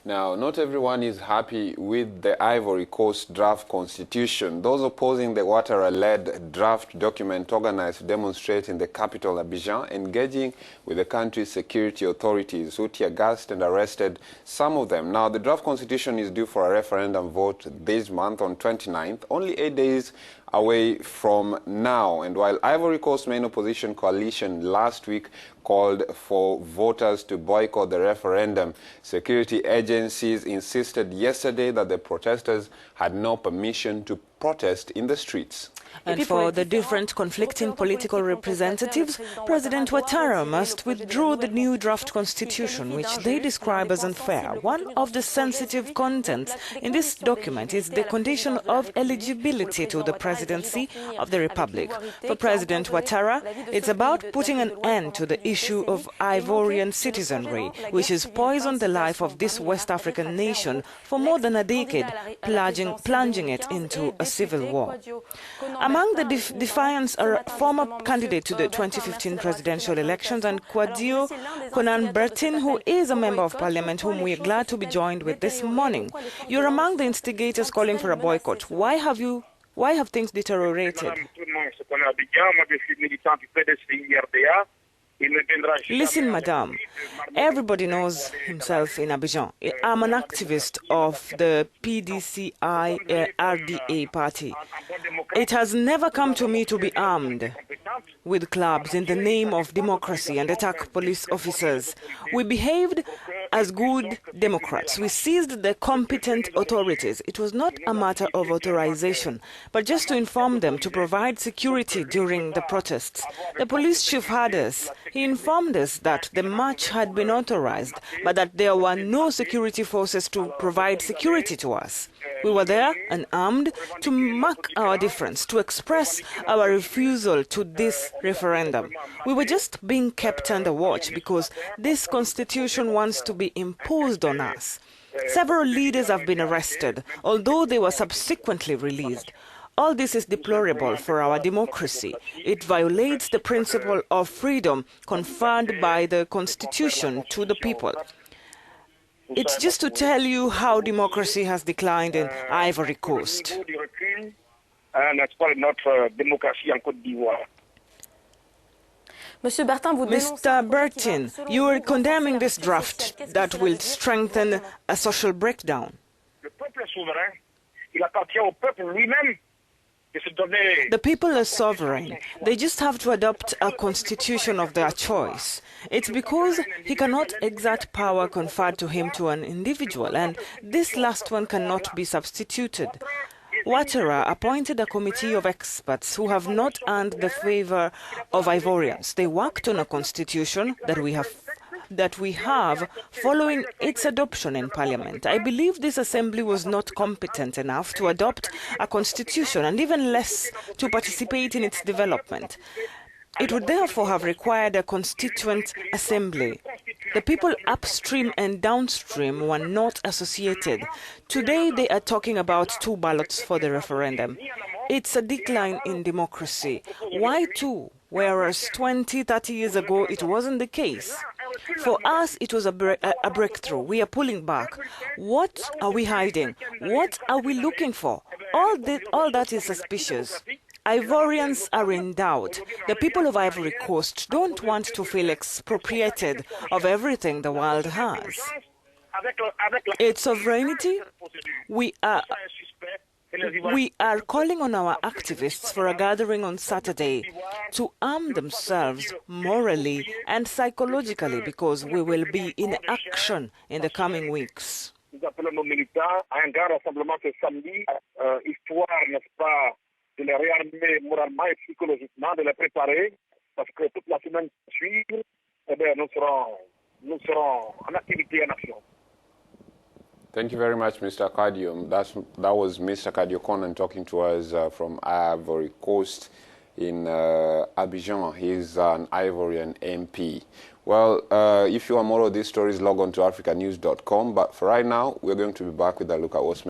Now, not everyone is happy with the Ivory Coast draft constitution. Those opposing the Ouattara-led draft document organized to demonstrate in the capital Abidjan, engaging with the country's security authorities, who tear-gassed and arrested some of them. Now, the draft constitution is due for a referendum vote this month on 29th, only 8 days away from now. And while Ivory Coast's main opposition coalition last week called for voters to boycott the referendum, security agencies insisted yesterday that the protesters had no permission to protest in the streets. And for the different conflicting political representatives, President Ouattara must withdraw the new draft constitution, which they describe as unfair. One of the sensitive contents in this document is the condition of eligibility to the presidency of the Republic. For President Ouattara, it's about putting an end to the issue of Ivorian citizenry, which has poisoned the life of this West African nation for more than a decade, plunging it into a civil war. Among the defiants are a former candidate to the 2015 presidential elections and Kwadio Konan Bertin, who is a member of parliament whom we are glad to be joined with this morning. You're among the instigators calling for a boycott. Why have things deteriorated? Listen, madam, everybody knows himself in Abidjan. I'm an activist of the PDCI-RDA party. It has never come to me to be armed with clubs in the name of democracy and attack police officers. We behaved as good Democrats. We seized the competent authorities. It was not a matter of authorization, but just to inform them to provide security during the protests. The police chief had us. He informed us that the march had been authorized, but that there were no security forces to provide security to us. We were there and armed to mark our difference, to express our refusal to this referendum. We were just being kept under watch because this constitution wants to be imposed on us. Several leaders have been arrested, although they were subsequently released. All this is deplorable for our democracy. It violates the principle of freedom conferred by the Constitution to the people. It's just to tell you how democracy has declined in Ivory Coast. Mr. Bertin, you are condemning this draft that will strengthen a social breakdown. The people are sovereign. They just have to adopt a constitution of their choice. It's because he cannot exert power conferred to him to an individual, and this last one cannot be substituted. Ouattara appointed a committee of experts who have not earned the favor of Ivorians. They worked on a constitution that we have following its adoption in Parliament. I believe this assembly was not competent enough to adopt a constitution and even less to participate in its development. It would therefore have required a constituent assembly. The people upstream and downstream were not associated. Today they are talking about 2 ballots for the referendum. It's a decline in democracy. Why 2? Whereas 20, 30 years ago it wasn't the case. For us, it was a breakthrough. We are pulling back. What are we hiding? What are we looking for? All that is suspicious. Ivorians are in doubt. The people of Ivory Coast don't want to feel expropriated of everything the world has. Its sovereignty? We are calling on our activists for a gathering on Saturday to arm themselves morally and psychologically because we will be in action in the coming weeks. De les réarmer moralement et psychologiquement, de les préparer, parce que toute la semaine qui suit, nous serons en activité et en action. Thank you very much, Mr. Kwadio. That was Mr. Kwadio Konan talking to us from Ivory Coast in Abidjan. He's an Ivorian MP. Well, if you want more of these stories, log on to africanews.com. But for right now, we're going to be back with a look at what's